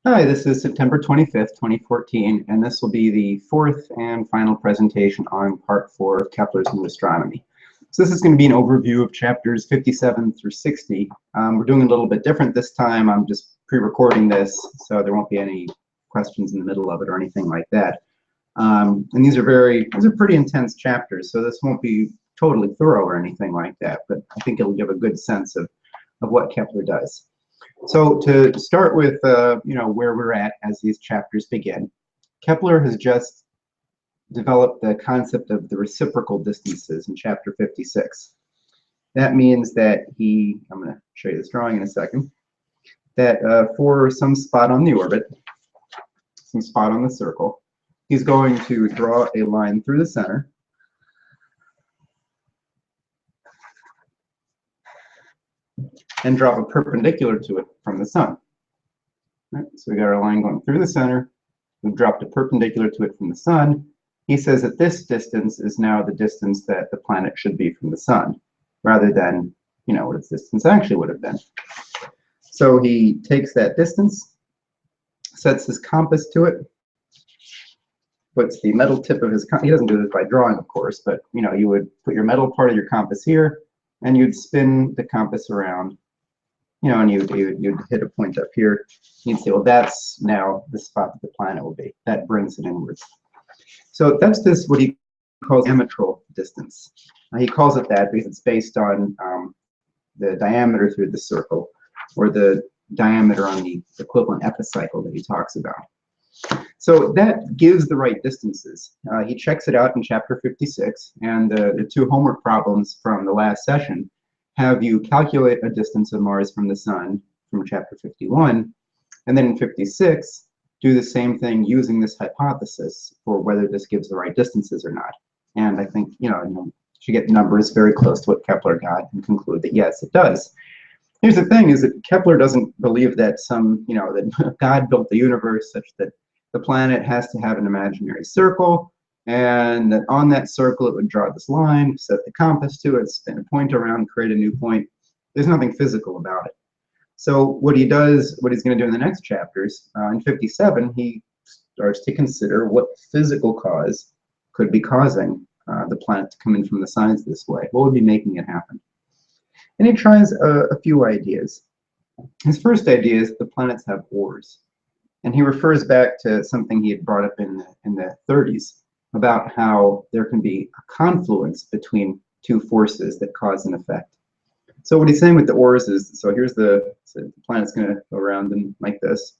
Hi, this is September 25th, 2014, and this will be the fourth and final presentation on Part 4 of Kepler's New Astronomy. So this is going to be an overview of chapters 57 through 60. We're doing a little bit different this time. I'm just pre-recording this, so there won't be any questions in the middle of it or anything like that. And these are pretty intense chapters, so this won't be totally thorough or anything like that, but I think it'll give a good sense of what Kepler does. So to start with, where we're at as these chapters begin, Kepler has just developed the concept of the reciprocal distances in chapter 56. That means that I'm going to show you this drawing in a second, that for some spot on the orbit, some spot on the circle, he's going to draw a line through the center, and drop a perpendicular to it from the sun. Right, so we got our line going through the center. We've dropped a perpendicular to it from the sun. He says that this distance is now the distance that the planet should be from the sun, rather than, what its distance actually would have been. So he takes that distance, sets his compass to it, puts the metal tip of his compass. He doesn't do this by drawing, of course, but you would put your metal part of your compass here, and you'd spin the compass around. And you'd hit a point up here. You'd say, well, that's now the spot that the planet will be. That brings it inwards. So that's just what he calls diametral distance. He calls it that because it's based on the diameter through the circle, or the diameter on the equivalent epicycle that he talks about. So that gives the right distances. He checks it out in chapter 56, and the two homework problems from the last session have you calculate a distance of Mars from the sun from chapter 51, and then in 56, do the same thing using this hypothesis for whether this gives the right distances or not. And I think, you should get numbers very close to what Kepler got and conclude that yes, it does. Here's the thing, is that Kepler doesn't believe that that God built the universe such that the planet has to have an imaginary circle, and that on that circle it would draw this line, set the compass to it, spin a point around, create a new point. There's nothing physical about it. So what he's going to do in the next chapters, in 57, he starts to consider what physical cause could be causing the planet to come in from the sides this way. What would be making it happen? And he tries a few ideas. His first idea is that the planets have ores. And he refers back to something he had brought up in the 30s, about how there can be a confluence between two forces that cause an effect. So what he's saying with the ores is, so the planet's going to go around and like this.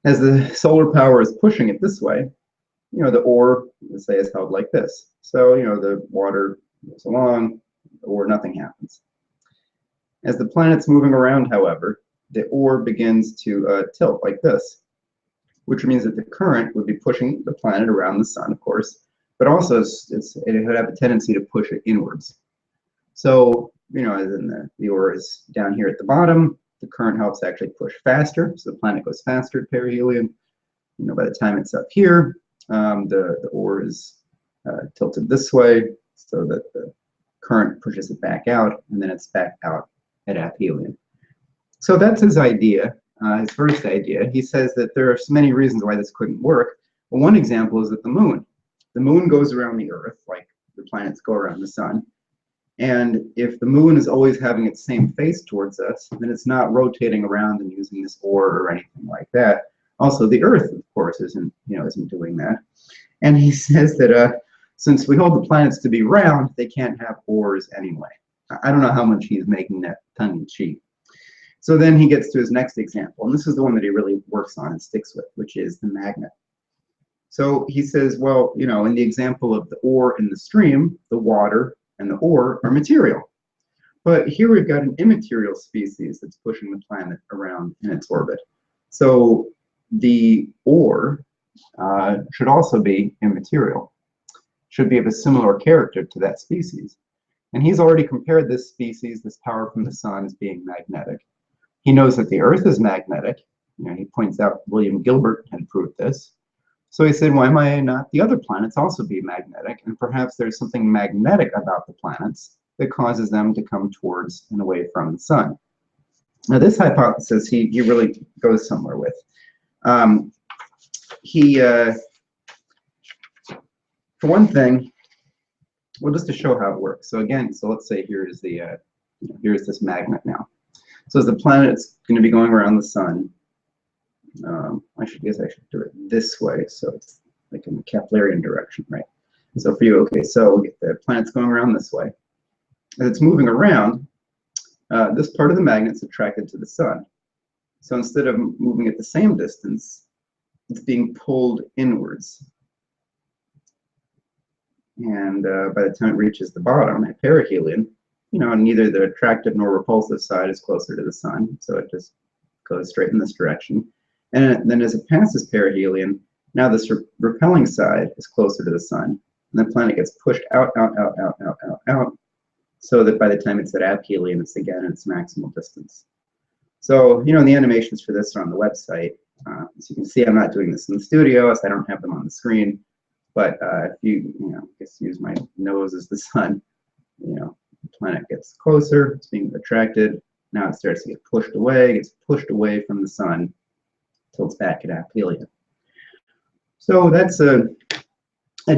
As the solar power is pushing it this way, the ore, let's say, is held like this. So, the water goes along, or nothing happens. As the planet's moving around, however, the ore begins to tilt like this, which means that the current would be pushing the planet around the sun, of course, but also it would have a tendency to push it inwards. So, as in the ore is down here at the bottom, the current helps actually push faster, so the planet goes faster at perihelion. By the time it's up here, the ore is tilted this way, so that the current pushes it back out, and then it's back out at aphelion. So that's his idea. His first idea. He says that there are many reasons why this couldn't work. Well, one example is that the moon goes around the Earth like the planets go around the sun. And if the moon is always having its same face towards us, then it's not rotating around and using this ore or anything like that. Also, the Earth, of course, isn't doing that. And he says that since we hold the planets to be round, they can't have ores anyway. I don't know how much he's making that tongue-in-cheek. So then he gets to his next example, and this is the one that he really works on and sticks with, which is the magnet. So he says, well, in the example of the ore in the stream, the water and the ore are material. But here we've got an immaterial species that's pushing the planet around in its orbit. So the ore should also be immaterial, should be of a similar character to that species. And he's already compared this species, this power from the sun, as being magnetic. He knows that the Earth is magnetic. He points out William Gilbert had proved this. So he said, why might not the other planets also be magnetic? And perhaps there's something magnetic about the planets that causes them to come towards and away from the sun. Now, this hypothesis he really goes somewhere with. For one thing, well, just to show how it works. So again, so let's say here's here's this magnet now. So as the planet's going to be going around the sun, I should do it this way, so it's like in the Keplerian direction, right? So for you, okay, so the planet's going around this way. As it's moving around, this part of the magnet's attracted to the sun. So instead of moving at the same distance, it's being pulled inwards. And by the time it reaches the bottom at perihelion, neither the attractive nor repulsive side is closer to the sun, so it just goes straight in this direction. And then as it passes perihelion, now this repelling side is closer to the sun, and the planet gets pushed out, so that by the time it's at aphelion, it's again at its maximal distance. So, the animations for this are on the website. As you can see, I'm not doing this in the studio, so I don't have them on the screen. But if you, just use my nose as the sun, the planet gets closer, it's being attracted. Now it starts to get pushed away, gets pushed away from the sun until it's back at aphelion. So that's a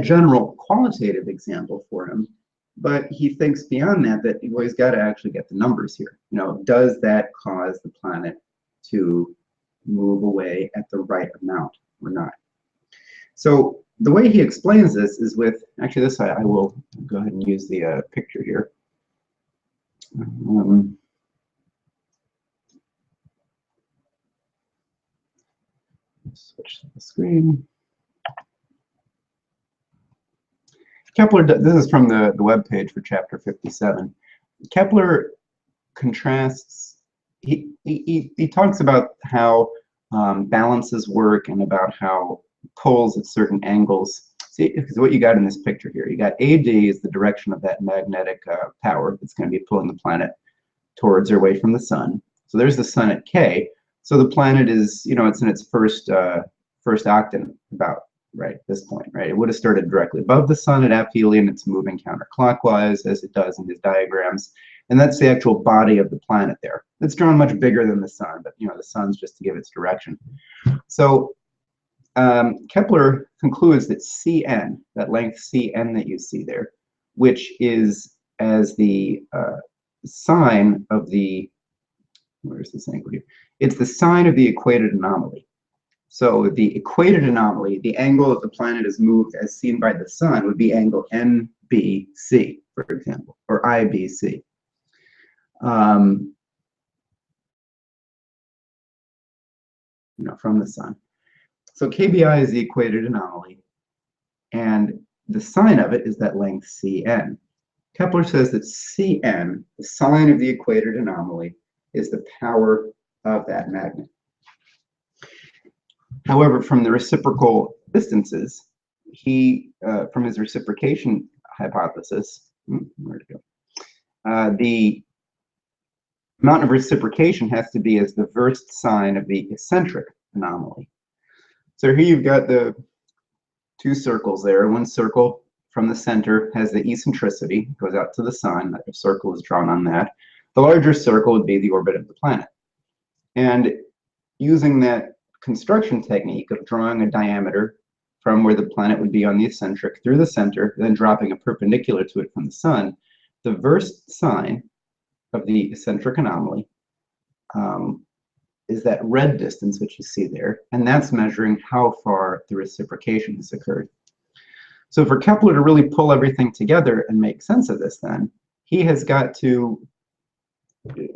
general qualitative example for him. But he thinks beyond that you've always got to actually get the numbers here. Does that cause the planet to move away at the right amount or not? So the way he explains this is with, actually this I will go ahead and use the picture here. Switch the screen. Kepler, this is from the web page for chapter 57. Kepler contrasts, he talks about how balances work and about how poles at certain angles. See, because what you got in this picture here, you got AD is the direction of that magnetic power that's going to be pulling the planet towards or away from the sun. So there's the sun at K. So the planet is, it's in its first octant about right at this point, right? It would have started directly above the sun at aphelion. It's moving counterclockwise as it does in his diagrams. And that's the actual body of the planet there. It's drawn much bigger than the sun, but the sun's just to give its direction. So Kepler concludes that Cn, that length Cn that you see there, which is as the sign of the, where's this angle here? It's the sign of the equated anomaly. So the equated anomaly, the angle that the planet is moved as seen by the sun, would be angle NBC, for example, or IBC. From the sun. So KBI is the equated anomaly, and the sign of it is that length Cn. Kepler says that Cn, the sign of the equated anomaly, is the power of that magnet. However, from the reciprocal distances, from his reciprocation hypothesis, where'd it go? The amount of reciprocation has to be as the versed sign of the eccentric anomaly. So here you've got the two circles there. One circle from the center has the eccentricity, goes out to the sun. A circle is drawn on that. The larger circle would be the orbit of the planet. And using that construction technique of drawing a diameter from where the planet would be on the eccentric through the center, then dropping a perpendicular to it from the sun, the versed sign of the eccentric anomaly is that red distance which you see there, and that's measuring how far the reciprocation has occurred. So for Kepler to really pull everything together and make sense of this, then he has got to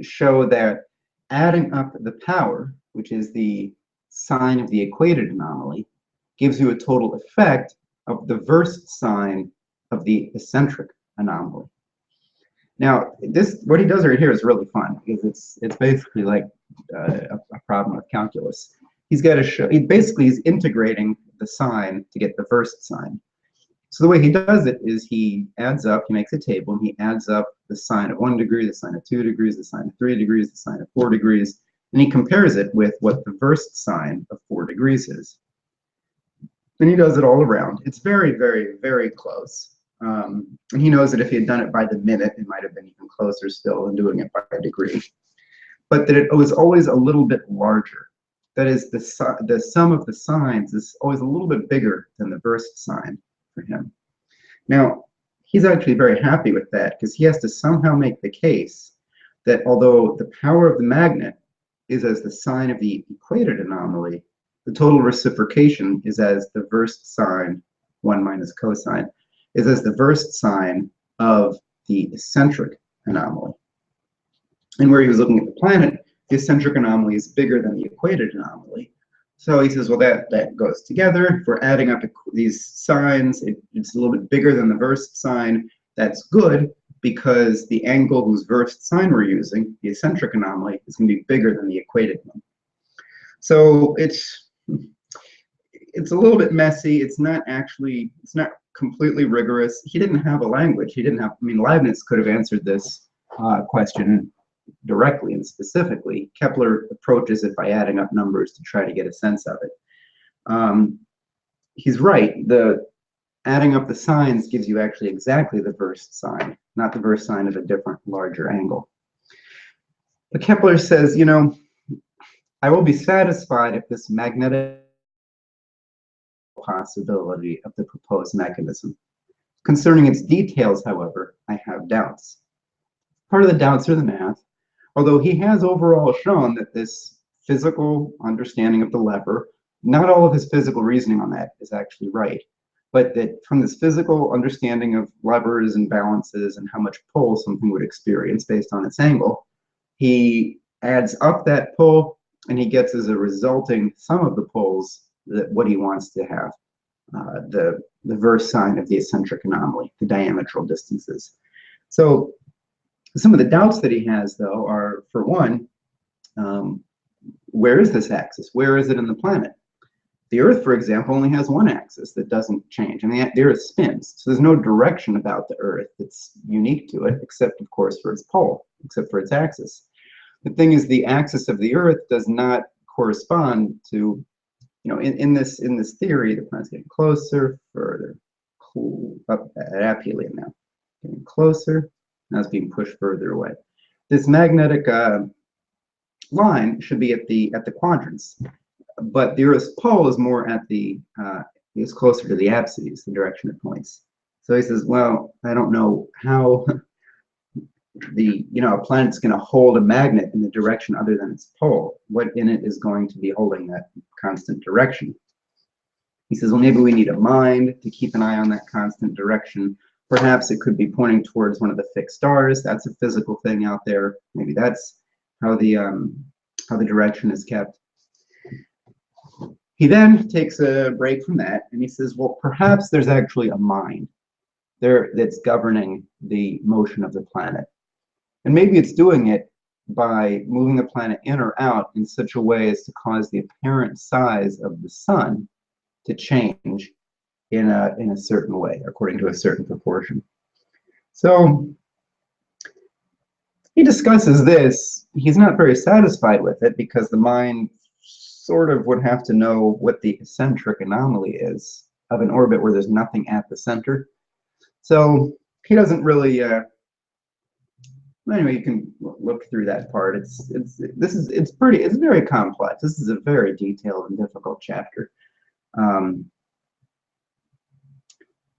show that adding up the power, which is the sign of the equated anomaly, gives you a total effect of the versed sign of the eccentric anomaly. Now, what he does right here is really fun because it's basically like a problem of calculus. He's got to show, he's integrating the sign to get the versed sign. So the way he does it is he adds up, he makes a table, and he adds up the sine of 1 degree, the sine of 2 degrees, the sine of 3 degrees, the sine of 4 degrees, and he compares it with what the versed sine of 4 degrees is. Then he does it all around. It's very, very, very close. And he knows that if he had done it by the minute, it might have been even closer still than doing it by a degree. But that it was always a little bit larger that is, the sum of the signs is always a little bit bigger than the versed sign for him. Now, he's actually very happy with that because he has to somehow make the case that although the power of the magnet is as the sign of the equated anomaly, the total reciprocation is as the versed sign, 1 minus cosine, is as the versed sign of the eccentric anomaly. And where he was looking at the planet, the eccentric anomaly is bigger than the equated anomaly. So he says, well, that goes together. If we're adding up these signs, it's a little bit bigger than the versed sign. That's good because the angle whose versed sign we're using, the eccentric anomaly, is going to be bigger than the equated one. So it's a little bit messy. It's not completely rigorous. He didn't have a language. He didn't have, I mean, Leibniz could have answered this question directly and specifically. Kepler approaches it by adding up numbers to try to get a sense of it. He's right. The adding up the signs gives you actually exactly the versed sign, not the versed sign of a different, larger angle. But Kepler says, you know, I will be satisfied if this magnetic possibility of the proposed mechanism. Concerning its details, however, I have doubts. Part of the doubts are the math, although he has overall shown that this physical understanding of the lever, not all of his physical reasoning on that is actually right, but that from this physical understanding of levers and balances and how much pull something would experience based on its angle, he adds up that pull and he gets as a resulting sum of the pulls what he wants to have, the versed sign of the eccentric anomaly, the diametral distances. So some of the doubts that he has, though, are, for one, where is this axis? Where is it in the planet? The Earth, for example, only has one axis that doesn't change, and the Earth spins. So there's no direction about the Earth that's unique to it, except, of course, for its pole, except for its axis. The thing is, the axis of the Earth does not correspond to, you know, in this theory, the planet's getting closer, further, cool, up at aphelion now, getting closer. Now it's being pushed further away. This magnetic line should be at the quadrants, but the Earth's pole is more at is closer to the apses, the direction it points. So he says, well, I don't know how a planet's going to hold a magnet in the direction other than its pole. What in it is going to be holding that constant direction? He says, well, maybe we need a mind to keep an eye on that constant direction. Perhaps it could be pointing towards one of the fixed stars. That's a physical thing out there. Maybe that's how the direction is kept. He then takes a break from that and he says, well, perhaps there's actually a mind there that's governing the motion of the planet. And maybe it's doing it by moving the planet in or out in such a way as to cause the apparent size of the sun to change in a certain way, according to a certain proportion. So he discusses this. He's not very satisfied with it because the mind sort of would have to know what the eccentric anomaly is of an orbit where there's nothing at the center. So he doesn't really. Anyway, you can look through that part. It's very complex. This is a very detailed and difficult chapter.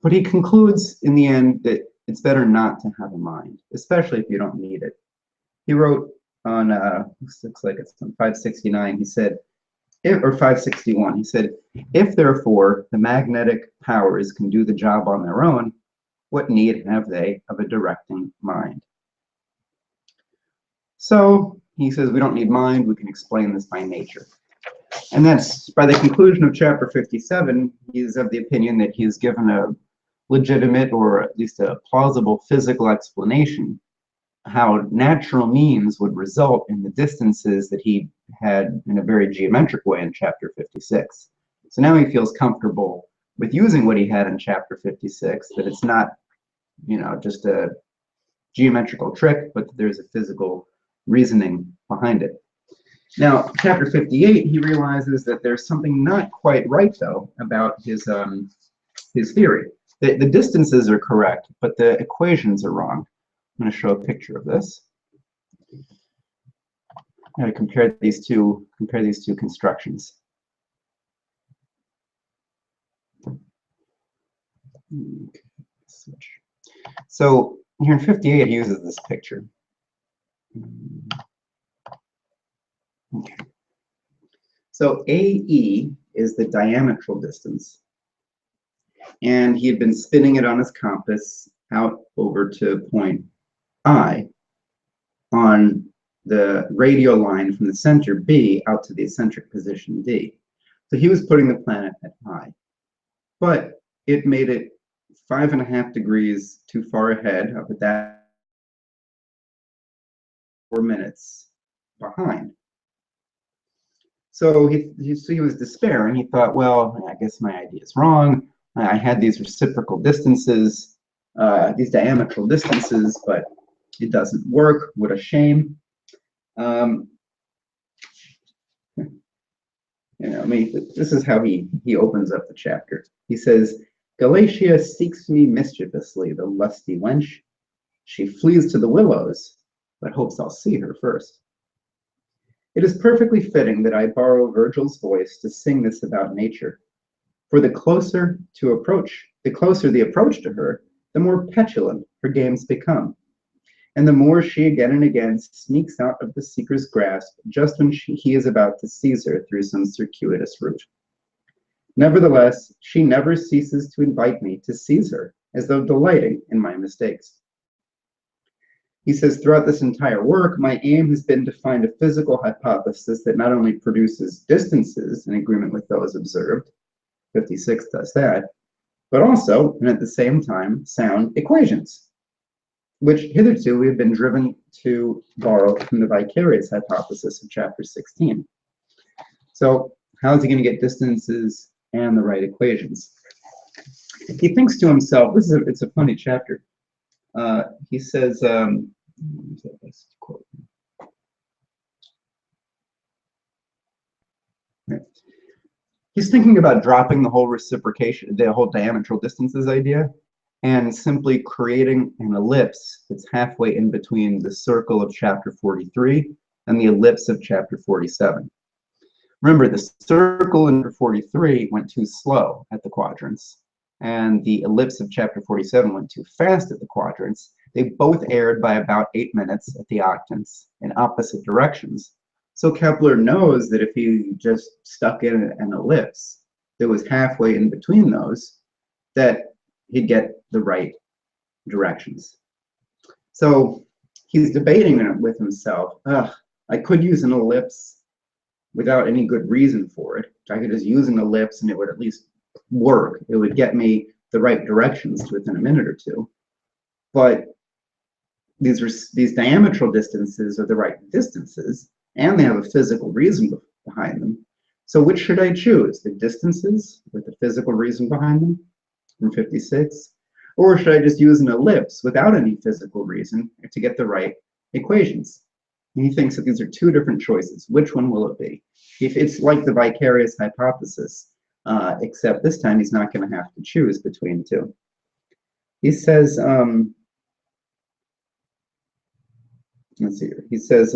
But he concludes in the end that it's better not to have a mind, especially if you don't need it. He wrote on, looks like it's on 569, he said, or 561, he said, if therefore the magnetic powers can do the job on their own, what need have they of a directing mind? So he says we don't need mind, we can explain this by nature. And that's, by the conclusion of chapter 57, he's of the opinion that he's given a legitimate or at least a plausible physical explanation how natural means would result in the distances that he had in a very geometric way in chapter 56. So now he feels comfortable with using what he had in chapter 56, that it's not, just a geometrical trick, but that there's a physical reasoning behind it. Now, chapter 58, he realizes that there's something not quite right, though, about his theory. The distances are correct, but the equations are wrong. I'm going to show a picture of this. I'm going to compare these two constructions. Okay, switch. So here in 58, he uses this picture. Okay. So AE is the diametral distance, and he had been spinning it on his compass out over to point I on the radial line from the center B out to the eccentric position D. So he was putting the planet at I, but it made it 5.5 degrees too far ahead up at that 4 minutes behind. So he was despairing. He thought, well, I guess my idea is wrong. I had these reciprocal distances, these diametral distances, but it doesn't work. What a shame. This is how he opens up the chapter. He says, Galatia seeks me mischievously, the lusty wench. She flees to the willows, but hopes I'll see her first. It is perfectly fitting that I borrow Virgil's voice to sing this about nature. For the closer the approach to her, the more petulant her games become, and the more she again and again sneaks out of the seeker's grasp just when he is about to seize her through some circuitous route. Nevertheless, she never ceases to invite me to seize her, as though delighting in my mistakes. He says, throughout this entire work, my aim has been to find a physical hypothesis that not only produces distances in agreement with those observed, 56 does that, but also, and at the same time, sound equations, which hitherto we have been driven to borrow from the vicarious hypothesis of chapter 16. So how is he going to get distances and the right equations? He thinks to himself, it's a funny chapter. He says, he's thinking about dropping the whole reciprocation, the whole diametral distances idea, and simply creating an ellipse that's halfway in between the circle of chapter 43 and the ellipse of chapter 47. Remember, the circle in chapter 43 went too slow at the quadrants, and the ellipse of chapter 47 went too fast at the quadrants. They both erred by about 8 minutes at the octants in opposite directions. So Kepler knows that if he just stuck in an ellipse that was halfway in between those, that he'd get the right directions. So he's debating it with himself. I could use an ellipse without any good reason for it. I could just use an ellipse and it would at least work. It would get me the right directions within a minute or two. But these diametral distances are the right distances, and they have a physical reason behind them. So which should I choose? The distances with the physical reason behind them from 56? Or should I just use an ellipse without any physical reason to get the right equations? And he thinks that these are two different choices. Which one will it be? If it's like the vicarious hypothesis, except this time he's not going to have to choose between the two. He says, let's see here. He says,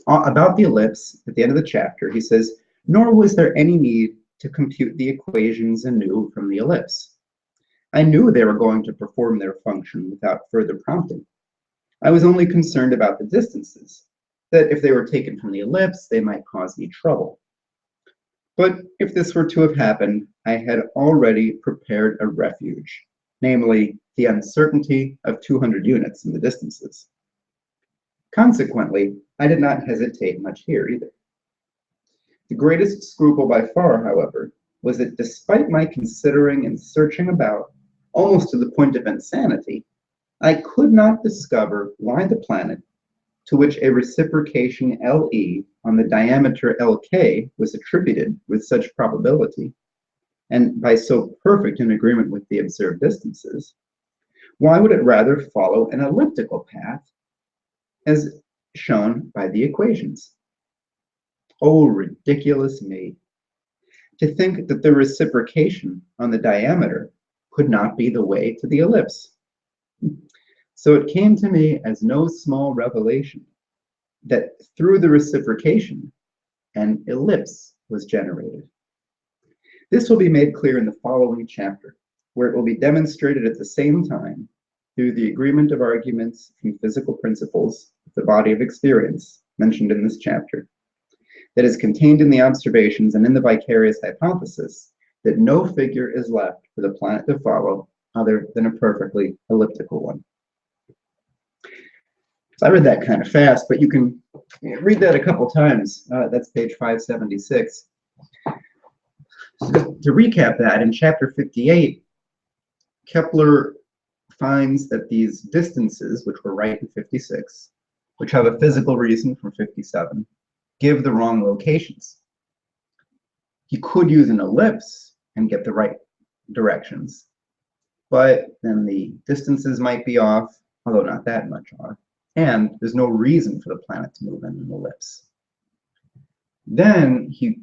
about the ellipse, at the end of the chapter, he says, nor was there any need to compute the equations anew from the ellipse. I knew they were going to perform their function without further prompting. I was only concerned about the distances, that if they were taken from the ellipse, they might cause me trouble. But if this were to have happened, I had already prepared a refuge, namely the uncertainty of 200 units in the distances. Consequently, I did not hesitate much here either. The greatest scruple by far, however, was that despite my considering and searching about, almost to the point of insanity, I could not discover why the planet, to which a reciprocation LE on the diameter LK was attributed with such probability, and by so perfect an agreement with the observed distances, why would it rather follow an elliptical path as shown by the equations? Oh, ridiculous me! To think that the reciprocation on the diameter could not be the way to the ellipse. So it came to me as no small revelation that through the reciprocation, an ellipse was generated. This will be made clear in the following chapter, where it will be demonstrated at the same time through the agreement of arguments from physical principles of the body of experience mentioned in this chapter, that is contained in the observations and in the vicarious hypothesis, that no figure is left for the planet to follow other than a perfectly elliptical one. So I read that kind of fast, but you can read that a couple times. That's page 576. So to recap that, in chapter 58, Kepler finds that these distances, which were right in 56, which have a physical reason from 57, give the wrong locations. He could use an ellipse and get the right directions, but then the distances might be off, although not that much off, and there's no reason for the planet to move in an ellipse. Then he,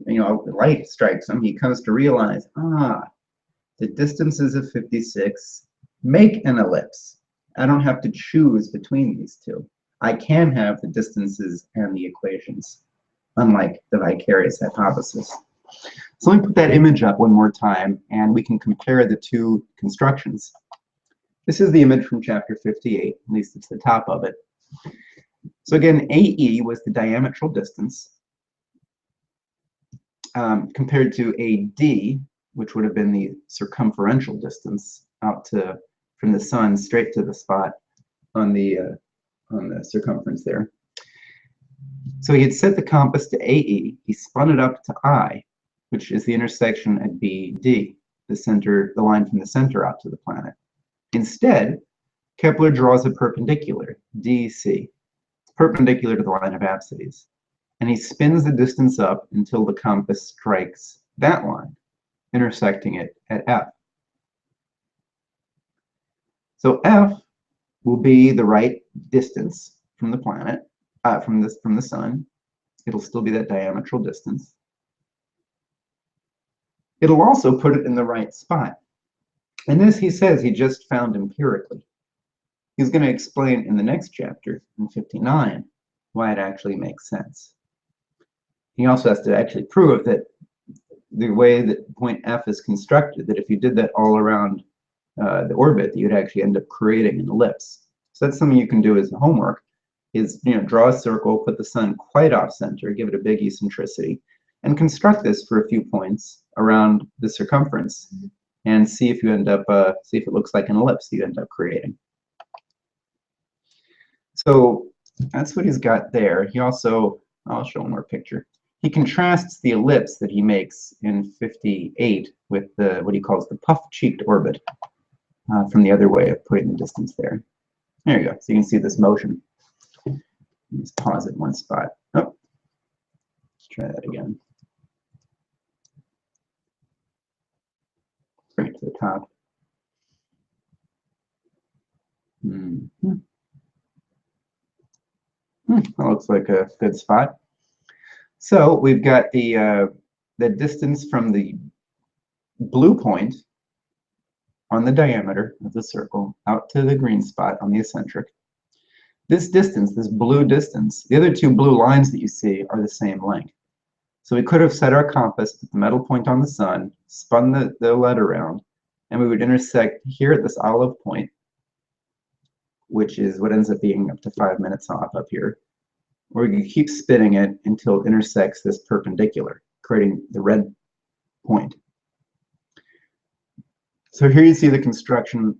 the light strikes him, he comes to realize, the distances of 56 make an ellipse. I don't have to choose between these two. I can have the distances and the equations, unlike the vicarious hypothesis. So let me put that image up one more time, and we can compare the two constructions. This is the image from chapter 58, at least it's the top of it. So again, AE was the diametral distance, compared to AD, which would have been the circumferential distance out to from the sun straight to the spot on the circumference there. So he had set the compass to AE. He spun it up to I, which is the intersection at BD, the line from the center out to the planet. Instead, Kepler draws a perpendicular, DC, perpendicular to the line of apsides, and he spins the distance up until the compass strikes that line, intersecting it at F. So F will be the right distance from the planet, from the sun. It'll still be that diametral distance. It'll also put it in the right spot. And this, he says, he just found empirically. He's going to explain in the next chapter, in 59, why it actually makes sense. He also has to actually prove that the way that point F is constructed, that if you did that all around the orbit, you'd actually end up creating an ellipse. So that's something you can do as homework, is draw a circle, put the sun quite off center, give it a big eccentricity, and construct this for a few points around the circumference, and see if you end up, see if it looks like an ellipse you end up creating. So that's what he's got there. He also, I'll show one more picture. He contrasts the ellipse that he makes in 58 with what he calls the puff-cheeked orbit, from the other way of putting the distance there. There you go. So you can see this motion. Let's pause at one spot. Oh, let's try that again. Bring it to the top. That looks like a good spot. So we've got the distance from the blue point on the diameter of the circle out to the green spot on the eccentric. This distance, this blue distance, the other two blue lines that you see are the same length. So we could have set our compass at the middle point on the sun, spun the lead around, and we would intersect here at this olive point, which is what ends up being up to 5 minutes off up here. Or we can keep spinning it until it intersects this perpendicular, creating the red point. So here you see the construction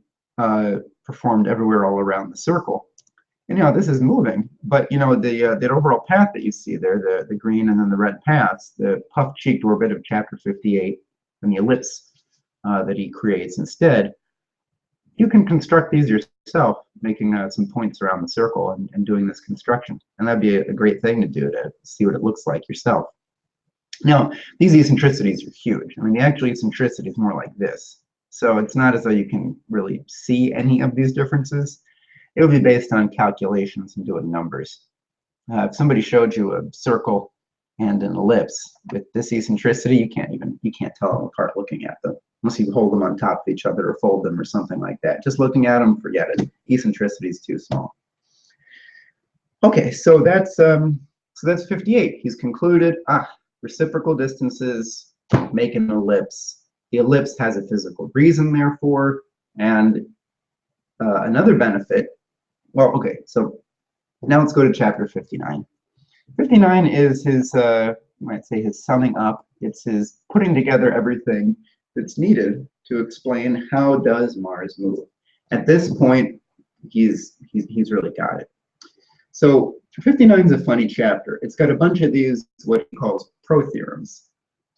performed everywhere all around the circle. And this is moving, but the overall path that you see there, the green and then the red paths, the puff-cheeked orbit of chapter 58 and the ellipse that he creates instead, you can construct these yourself, making some points around the circle and doing this construction. And that'd be a great thing to do, to see what it looks like yourself. Now, these eccentricities are huge. I mean, the actual eccentricity is more like this. So it's not as though you can really see any of these differences. It would be based on calculations and doing numbers. If somebody showed you a circle and an ellipse with this eccentricity, you can't tell them apart looking at them, unless you hold them on top of each other or fold them or something like that. Just looking at them, forget it. Eccentricity is too small. Okay, so that's 58. He's concluded, reciprocal distances make an ellipse. The ellipse has a physical reason, therefore, and another benefit. Well, okay, so now let's go to chapter 59. 59 is his, you might say, his summing up. It's his putting together everything that's needed to explain how does Mars move. At this point, he's really got it. So 59 is a funny chapter. It's got a bunch of these, what he calls pro-theorems,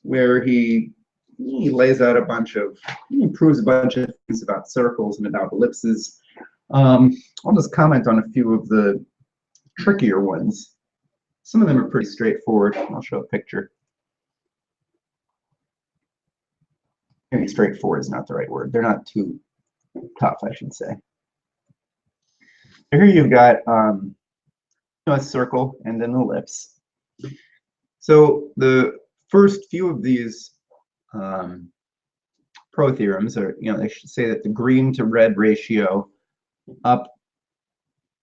where he lays out a bunch of, he proves a bunch of things about circles and about ellipses. I'll just comment on a few of the trickier ones. Some of them are pretty straightforward. I'll show a picture. Maybe straightforward is not the right word. They're not too tough, I should say. Here you've got a circle and an ellipse. So the first few of these pro-theorems are, they should say that the green to red ratio up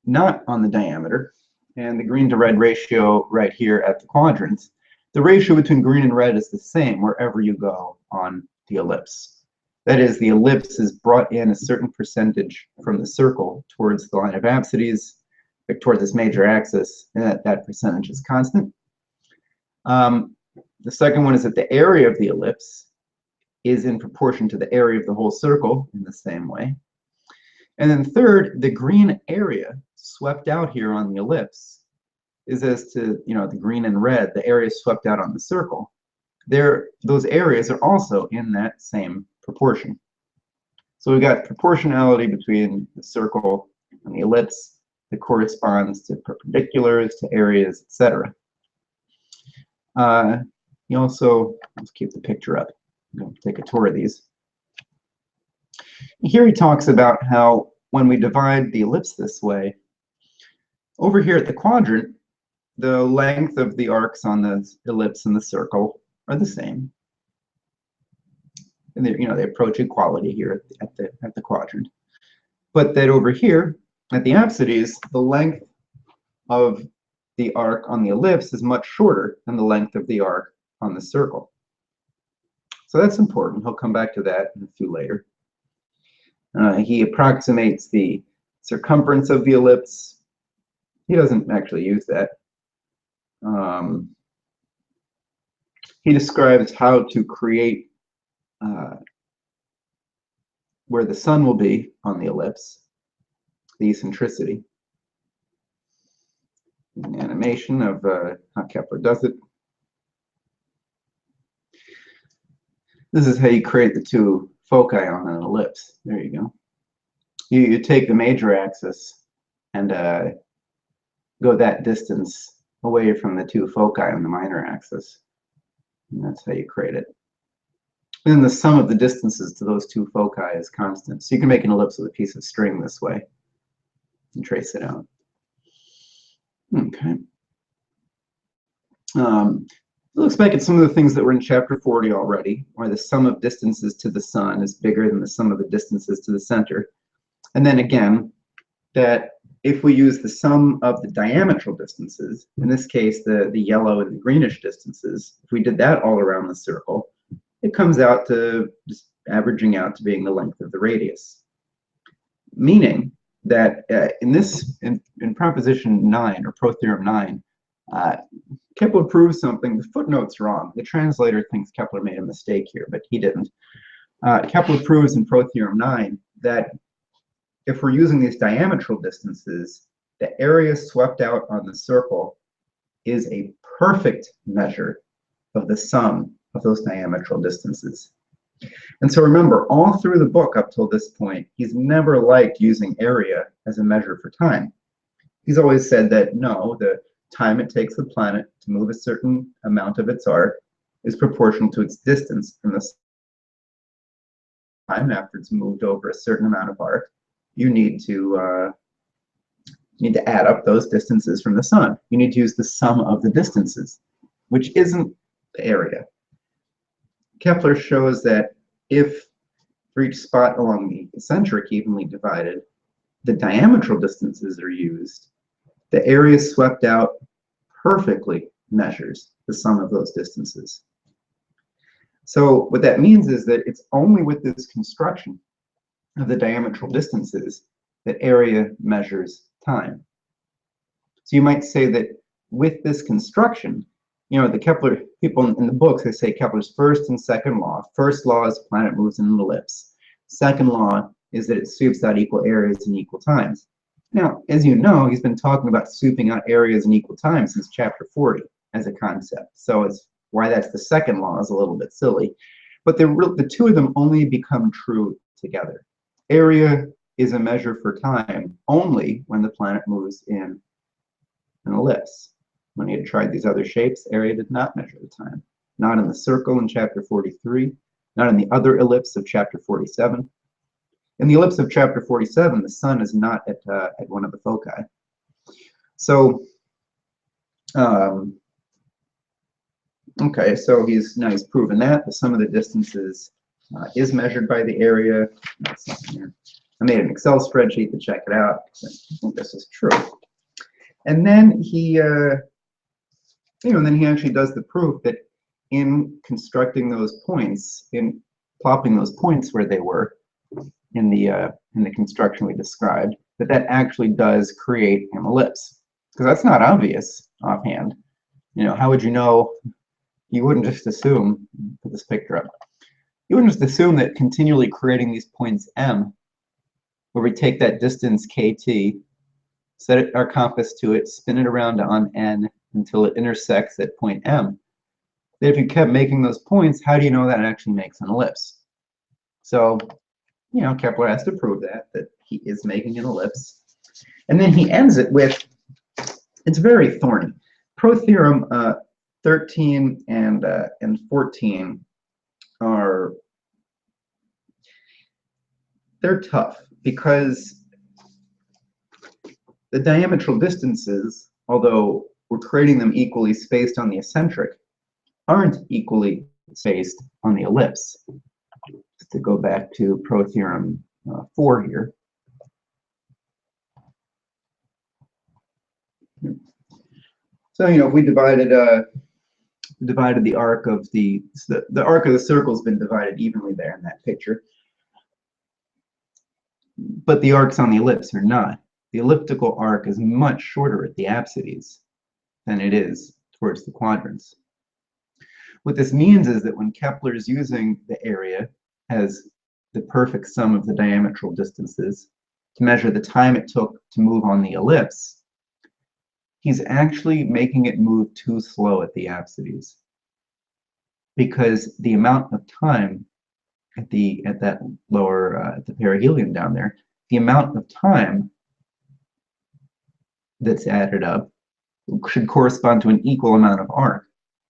not on the diameter, and the green to red ratio right here at the quadrants. The ratio between green and red is the same wherever you go on the ellipse. That is, the ellipse is brought in a certain percentage from the circle towards the line of apsides, towards this major axis, and that percentage is constant. The second one is that the area of the ellipse is in proportion to the area of the whole circle in the same way. And then third, the green area swept out here on the ellipse is as to, the green and red, the area swept out on the circle. Those areas are also in that same proportion. So we've got proportionality between the circle and the ellipse that corresponds to perpendiculars, to areas, etc. You also, let's keep the picture up. I'm going to take a tour of these. Here he talks about how when we divide the ellipse this way, over here at the quadrant, the length of the arcs on the ellipse and the circle are the same. And they approach equality here at the quadrant. But that over here, at the apsides, the length of the arc on the ellipse is much shorter than the length of the arc on the circle. So that's important. He'll come back to that in a few later. He approximates the circumference of the ellipse. He doesn't actually use that. He describes how to create where the sun will be on the ellipse, the eccentricity. An animation of how Kepler does it. This is how you create the two foci on an ellipse. There you go. You take the major axis and go that distance away from the two foci on the minor axis. And that's how you create it. And then the sum of the distances to those two foci is constant. So you can make an ellipse with a piece of string this way and trace it out. Okay. Looks back at some of the things that were in chapter 40 already, where the sum of distances to the sun is bigger than the sum of the distances to the center. And then again, that if we use the sum of the diametral distances, in this case, the yellow and the greenish distances, if we did that all around the circle, it comes out to just averaging out to being the length of the radius. Meaning that in proposition 9, or pro-theorem 9, Kepler proves something. The footnote's wrong. The translator thinks Kepler made a mistake here, but he didn't. Kepler proves in pro-theorem 9 that if we're using these diametral distances, the area swept out on the circle is a perfect measure of the sum of those diametral distances. And so remember, all through the book up till this point, he's never liked using area as a measure for time. He's always said that no, the time it takes the planet to move a certain amount of its arc is proportional to its distance from the time after it's moved over a certain amount of arc. You need to add up those distances from the sun. You need to use the sum of the distances, which isn't the area. Kepler shows that if for each spot along the eccentric evenly divided, the diametral distances are used, The area swept out perfectly measures the sum of those distances. So what that means is that it's only with this construction of the diametral distances that area measures time. So you might say that with this construction, you know, the Kepler people in the books, they say Kepler's first and second law. First law is the planet moves in an ellipse. Second law is that it sweeps out equal areas in equal times. Now, as you know, he's been talking about sweeping out areas in equal times since chapter 40 as a concept. So it's why that's the second law is a little bit silly. But the two of them only become true together. Area is a measure for time only when the planet moves in an ellipse. When he had tried these other shapes, area did not measure the time. Not in the circle in chapter 43, not in the other ellipse of chapter 47. In the ellipse of chapter 47, the sun is not at one of the foci. So, okay, so he's proven that the sum of the distances is measured by the area. I made an Excel spreadsheet to check it out. I think this is true. And then he, then he actually does the proof that in constructing those points, in plopping those points where they were in the construction we described, that actually does create an ellipse. Because that's not obvious offhand. You know, how would you know? You wouldn't just assume, put this picture up, you wouldn't just assume that continually creating these points M, where we take that distance kt, set our compass to it, spin it around on n until it intersects at point M, that if you kept making those points, how do you know that it actually makes an ellipse? So, you know, Kepler has to prove that he is making an ellipse. And then he ends it with, it's very thorny. Pro-theorem 13 and 14 are, they're tough because the diametral distances, although we're creating them equally spaced on the eccentric, aren't equally spaced on the ellipse. Just to go back to Pro-theorem 4 here. So, you know, we divided the arc of the arc of the circle has been divided evenly there in that picture. But the arcs on the ellipse are not. The elliptical arc is much shorter at the apsides than it is towards the quadrants. What this means is that when Kepler is using the area as the perfect sum of the diametral distances to measure the time it took to move on the ellipse, he's actually making it move too slow at the apsides, because the amount of time at that lower at the perihelion down there, the amount of time that's added up should correspond to an equal amount of arc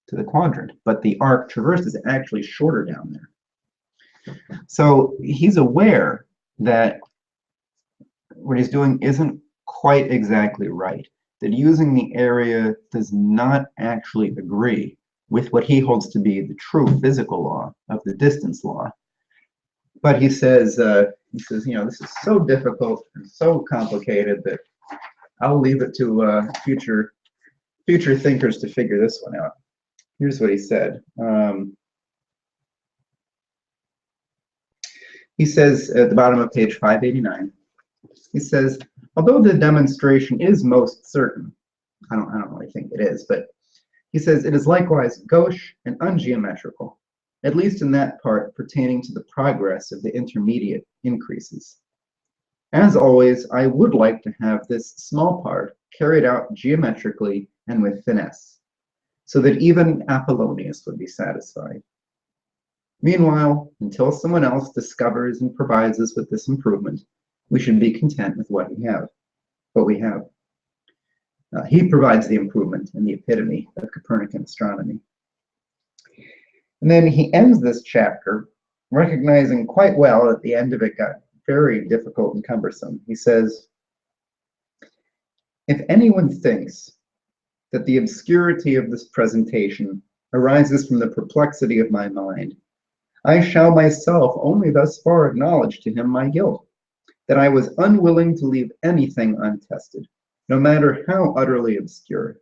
to the quadrant, but the arc traversed is actually shorter down there. So he's aware that what he's doing isn't quite exactly right, that using the area does not actually agree with what he holds to be the true physical law of the distance law. But he says, you know, this is so difficult and so complicated that I'll leave it to future thinkers to figure this one out. Here's what he said. He says at the bottom of page 589, he says, although the demonstration is most certain, I don't really think it is, but he says it is likewise gauche and ungeometrical, at least in that part pertaining to the progress of the intermediate increases. As always, I would like to have this small part carried out geometrically and with finesse, so that even Apollonius would be satisfied. Meanwhile, until someone else discovers and provides us with this improvement, we should be content with what we have. He provides the improvement and the epitome of Copernican astronomy. And then he ends this chapter recognizing quite well at the end of it got very difficult and cumbersome. He says, if anyone thinks that the obscurity of this presentation arises from the perplexity of my mind, I shall myself only thus far acknowledge to him my guilt, that I was unwilling to leave anything untested, no matter how utterly obscure,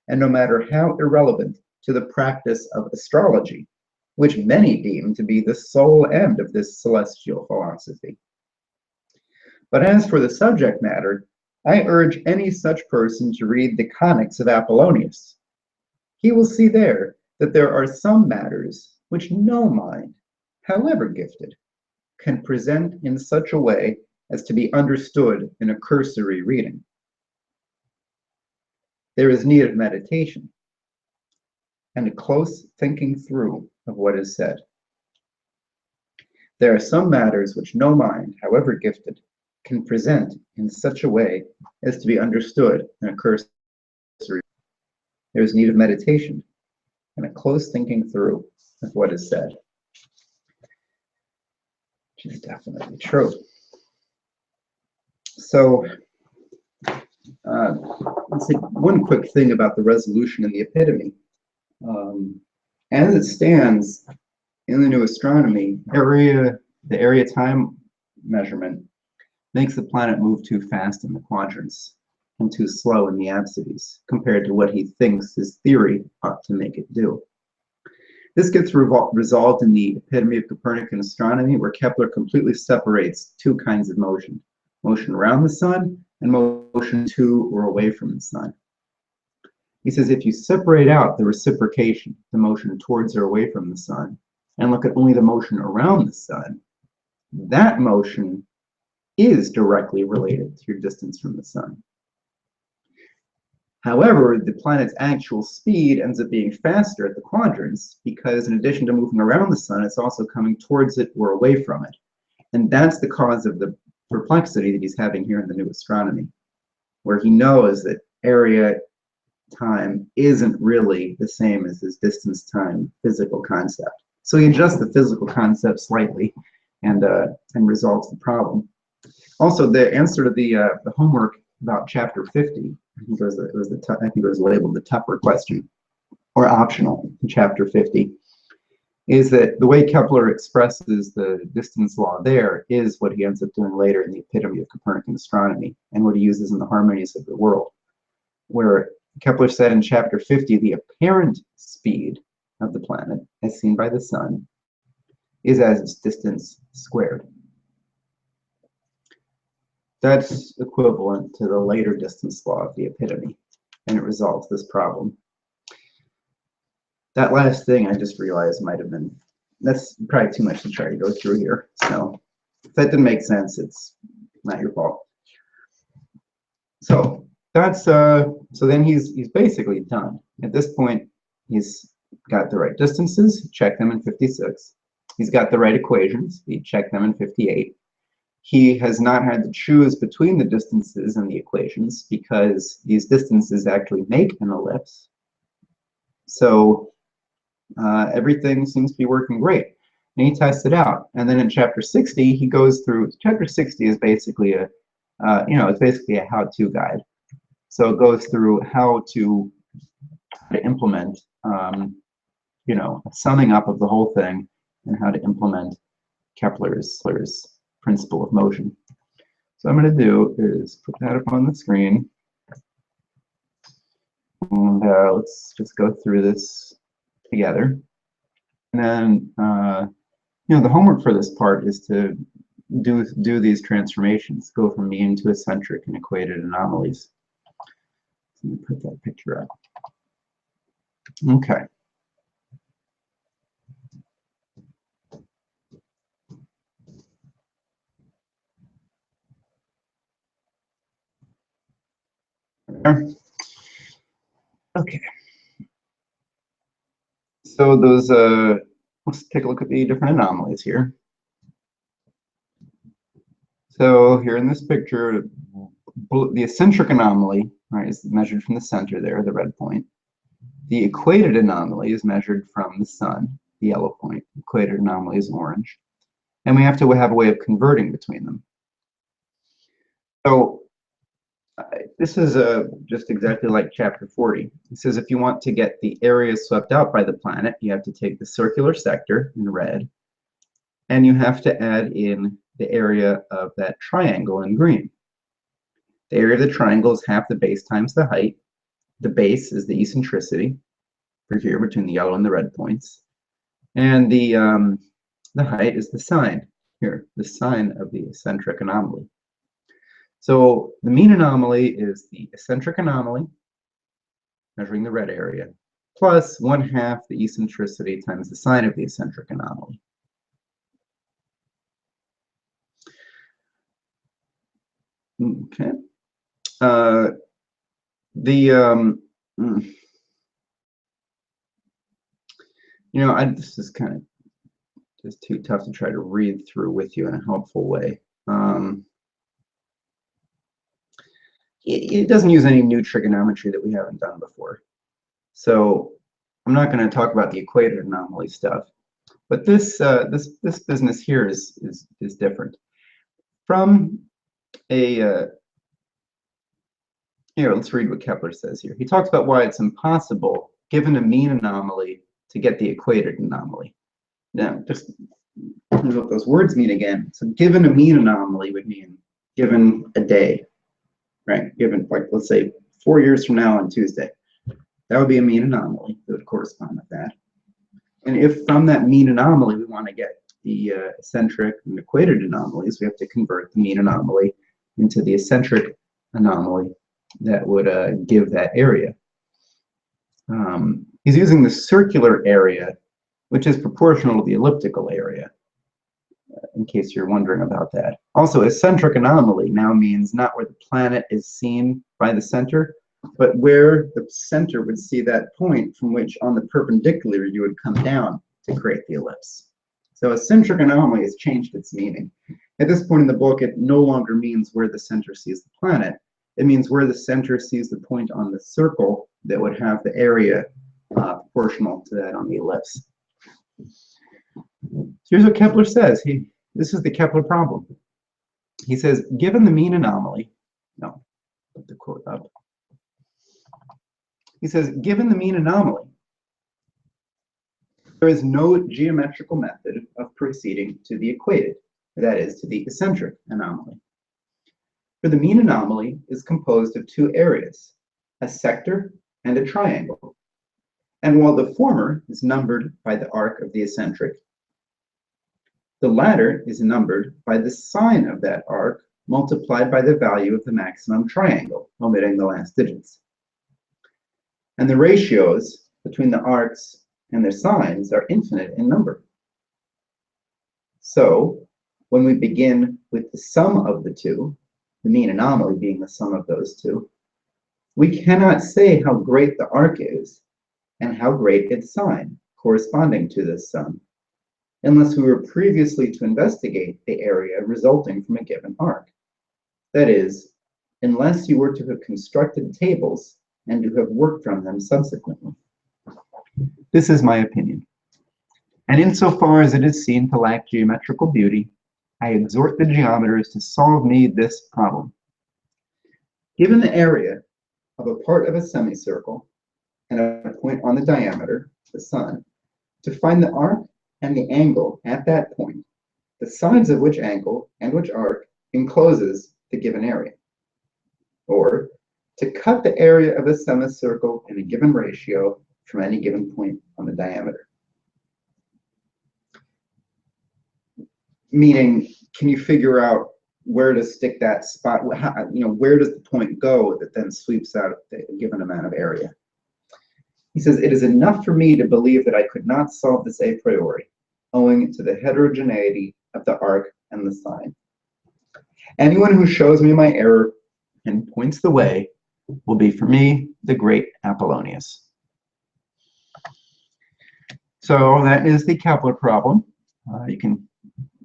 and no matter how irrelevant to the practice of astrology, which many deem to be the sole end of this celestial philosophy. But as for the subject matter, I urge any such person to read the Conics of Apollonius. He will see there that there are some matters which no mind, however gifted, can present in such a way as to be understood in a cursory reading. There is need of meditation and a close thinking through of what is said. There are some matters which no mind, however gifted, can present in such a way as to be understood in a cursory. There is need of meditation and a close thinking through of what is said. Which is definitely true. So, let's say one quick thing about the resolution in the epitome. As it stands in the New Astronomy, the area time measurement makes the planet move too fast in the quadrants and too slow in the apsides compared to what he thinks his theory ought to make it do. This gets resolved in the epitome of Copernican astronomy, where Kepler completely separates two kinds of motion: motion around the sun and motion to or away from the sun. He says if you separate out the reciprocation, the motion towards or away from the sun, and look at only the motion around the sun, that motion is directly related to your distance from the sun. However, the planet's actual speed ends up being faster at the quadrants because in addition to moving around the sun, it's also coming towards it or away from it. And that's the cause of the perplexity that he's having here in the New Astronomy, where he knows that area time isn't really the same as his distance time physical concept. So he adjusts the physical concept slightly and resolves the problem. Also, the answer to the homework about chapter 50, I think it was labeled the Tupper question, or optional in chapter 50, is that the way Kepler expresses the distance law there is what he ends up doing later in the epitome of Copernican astronomy, and what he uses in the harmonies of the world, where Kepler said in chapter 50, the apparent speed of the planet, as seen by the sun, is as its distance squared. That's equivalent to the later distance law of the epitome, and it resolves this problem. That last thing I just realized might have been, that's probably too much to try to go through here. So if that didn't make sense, it's not your fault. So that's so then he's basically done. At this point, he's got the right distances, check them in 56. He's got the right equations, he checked them in 58. He has not had to choose between the distances and the equations because these distances actually make an ellipse. So everything seems to be working great. And he tests it out. And then in chapter 60, he goes through, chapter 60 is basically it's basically a how-to guide. So it goes through how to implement, a summing up of the whole thing and how to implement Kepler's principle of motion. So what I'm going to do is put that up on the screen. And let's just go through this together. And then, the homework for this part is to do these transformations, go from mean to eccentric and equated anomalies. Let me put that picture up. Okay. Okay. So those, let's take a look at the different anomalies here. So here in this picture, the eccentric anomaly, right, is measured from the center there, the red point. The equated anomaly is measured from the sun, the yellow point. Equated anomaly is orange. And we have to have a way of converting between them. So this is just exactly like chapter 40. It says if you want to get the area swept out by the planet, you have to take the circular sector in red, and you have to add in the area of that triangle in green. The area of the triangle is half the base times the height. The base is the eccentricity for here between the yellow and the red points. And the height is the sine here, the sine of the eccentric anomaly. So the mean anomaly is the eccentric anomaly, measuring the red area, plus 1/2 the eccentricity times the sine of the eccentric anomaly. Okay. This is kind of just too tough to try to read through with you in a helpful way. It doesn't use any new trigonometry that we haven't done before. So I'm not going to talk about the equated anomaly stuff, but this business here is different. From a here, let's read what Kepler says here. He talks about why it's impossible, given a mean anomaly, to get the equated anomaly. Now, just here's what those words mean again. So given a mean anomaly would mean given a day, right? Given, like, let's say 4 years from now on Tuesday. That would be a mean anomaly that would correspond with that. And if from that mean anomaly we want to get the eccentric and equated anomalies, we have to convert the mean anomaly into the eccentric anomaly that would give that area. He's using the circular area, which is proportional to the elliptical area, in case you're wondering about that. Also, eccentric anomaly now means not where the planet is seen by the center, but where the center would see that point from which on the perpendicular you would come down to create the ellipse. So eccentric anomaly has changed its meaning. At this point in the book, it no longer means where the center sees the planet. It means where the center sees the point on the circle that would have the area proportional to that on the ellipse. So here's what Kepler says. This is the Kepler problem. He says, given the mean anomaly, no, put the quote up. He says, given the mean anomaly, there is no geometrical method of proceeding to the equated, that is, to the eccentric anomaly. For the mean anomaly is composed of two areas, a sector and a triangle. And while the former is numbered by the arc of the eccentric, the latter is numbered by the sine of that arc multiplied by the value of the maximum triangle, omitting the last digits. And the ratios between the arcs and their sines are infinite in number. So when we begin with the sum of the two, the mean anomaly being the sum of those two, we cannot say how great the arc is and how great its sine corresponding to this sum, unless we were previously to investigate the area resulting from a given arc. That is, unless you were to have constructed tables and to have worked from them subsequently. This is my opinion. And insofar as it is seen to lack geometrical beauty, I exhort the geometers to solve me this problem. Given the area of a part of a semicircle and a point on the diameter, the sun, to find the arc and the angle at that point, the sides of which angle and which arc encloses the given area. Or to cut the area of a semicircle in a given ratio from any given point on the diameter. Meaning, can you figure out where to stick that spot? Where does the point go that then sweeps out a given amount of area? He says, it is enough for me to believe that I could not solve this a priori, owing to the heterogeneity of the arc and the sine. Anyone who shows me my error and points the way will be for me the great Apollonius. So that is the Kepler problem. You can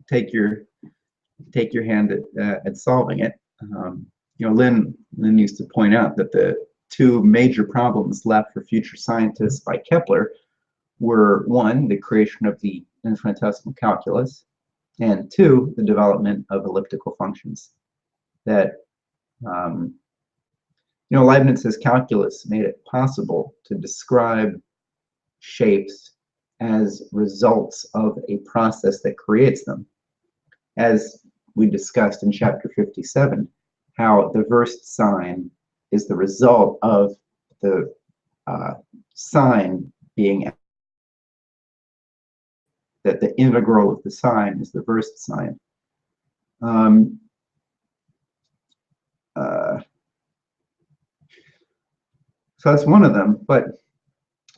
take your hand at solving it. Lynn used to point out that the two major problems left for future scientists by Kepler were, one, the creation of the infinitesimal calculus, and two, the development of elliptical functions. That Leibniz's calculus made it possible to describe shapes as results of a process that creates them. As we discussed in chapter 57, how the versed sign is the result of the sign being, that the integral of the sign is the versed sign. So that's one of them, but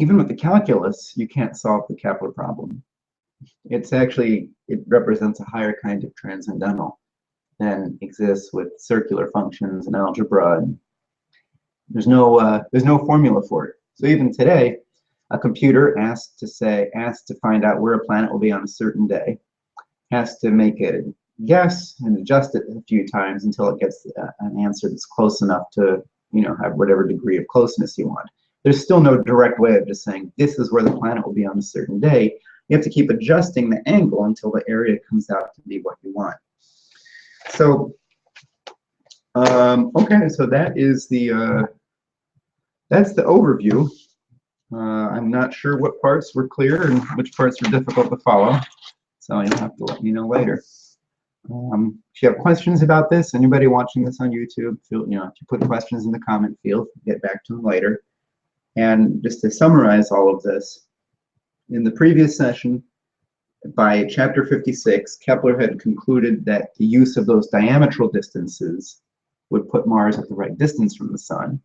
even with the calculus, you can't solve the Kepler problem. It's actually, it represents a higher kind of transcendental than exists with circular functions and algebra. And there's no formula for it. So even today, a computer asked to find out where a planet will be on a certain day, has to make a guess and adjust it a few times until it gets an answer that's close enough to, have whatever degree of closeness you want. There's still no direct way of just saying this is where the planet will be on a certain day. You have to keep adjusting the angle until the area comes out to be what you want. So, okay, so that is that's the overview. I'm not sure what parts were clear and which parts were difficult to follow, so you'll have to let me know later. If you have questions about this, anybody watching this on YouTube, if you put questions in the comment field, get back to them later. And just to summarize all of this, in the previous session, by chapter 56, Kepler had concluded that the use of those diametral distances would put Mars at the right distance from the Sun.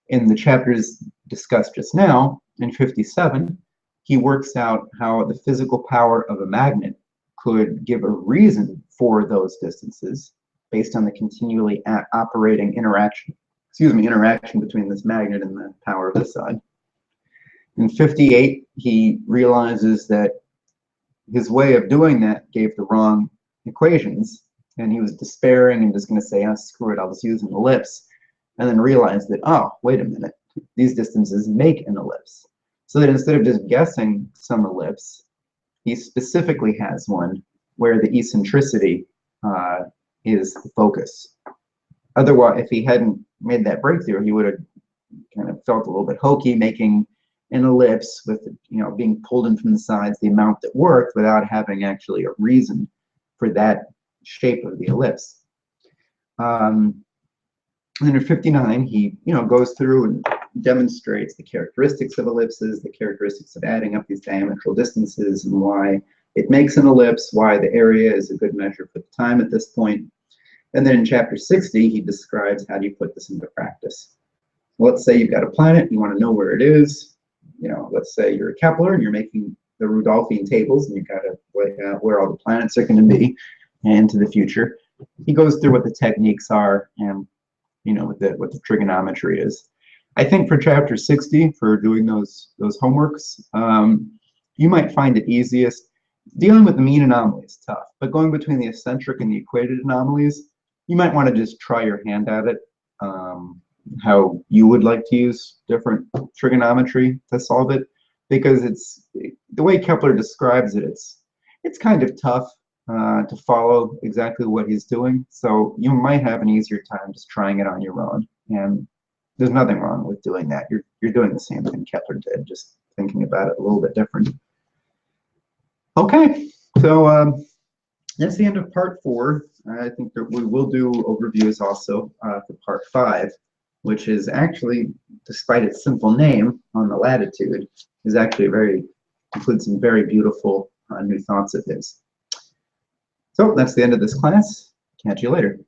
In the chapters discussed just now, in 57, he works out how the physical power of a magnet could give a reason for those distances based on the continually operating interaction between this magnet and the power of the Sun. In 58, he realizes that his way of doing that gave the wrong equations, and he was despairing and just going to say, oh, screw it, I'll just use an ellipse, and then realized that, oh, wait a minute, these distances make an ellipse. So that instead of just guessing some ellipse, he specifically has one where the eccentricity is the focus. Otherwise, if he hadn't made that breakthrough, he would have kind of felt a little bit hokey making an ellipse with, being pulled in from the sides the amount that worked without having actually a reason for that shape of the ellipse. And then in 59, he goes through and demonstrates the characteristics of ellipses, the characteristics of adding up these diametral distances, and why it makes an ellipse, why the area is a good measure for the time at this point. And then in chapter 60, he describes how do you put this into practice. Let's say you've got a planet, you want to know where it is. Let's say you're a Kepler and you're making the Rudolphine tables, and you've got to lay out where all the planets are going to be into the future. He goes through what the techniques are and what the trigonometry is. I think for chapter 60, for doing those homeworks, you might find it easiest. Dealing with the mean anomaly is tough, but going between the eccentric and the equated anomalies, you might want to just try your hand at it, how you would like to use different trigonometry to solve it, because it's the way Kepler describes it, it's kind of tough to follow exactly what he's doing. So you might have an easier time just trying it on your own, and there's nothing wrong with doing that. You're doing the same thing Kepler did, just thinking about it a little bit different. Okay, so that's the end of part 4. I think that we will do overviews also for part 5, which is actually, despite its simple name on the latitude, is actually includes some very beautiful new thoughts of his. So that's the end of this class. Catch you later.